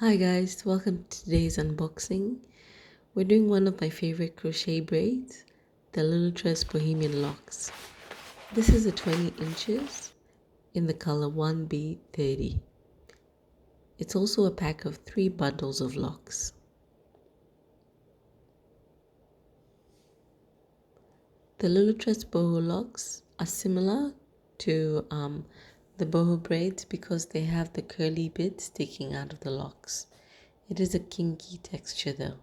Hi guys, welcome to today's unboxing. We're doing one of my favorite crochet braids, the Lulutress Bohemian Locs. This is a 20 inches in the color 1B30. It's also a pack of 3 bundles of locks. The Lulutress boho locks are similar to the boho braids because they have the curly bit sticking out of the locks. It is a kinky texture though.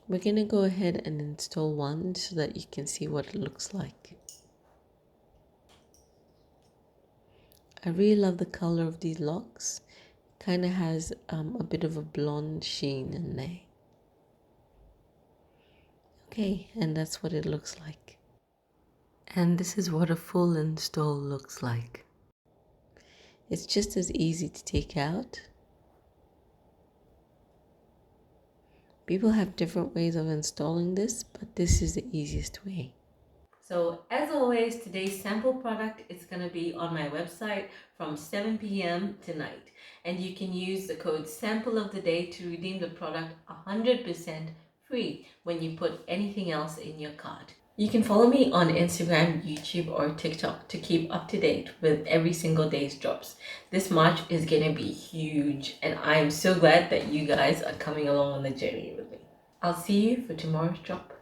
We're going to go ahead and install one so that you can see what it looks like. I really love the color of these locks. Kind of has a bit of a blonde sheen in there. Okay, and that's what it looks like. And this is what a full install looks like. It's just as easy to take out. People have different ways of installing this, but this is the easiest way. So as always, today's sample product is going to be on my website from 7 p.m. tonight. And you can use the code SAMPLEOFTHEDAY to redeem the product 100% free when you put anything else in your cart. You can follow me on Instagram, YouTube, or TikTok to keep up to date with every single day's drops. This March is going to be huge, and I am so glad that you guys are coming along on the journey with me. I'll see you for tomorrow's drop.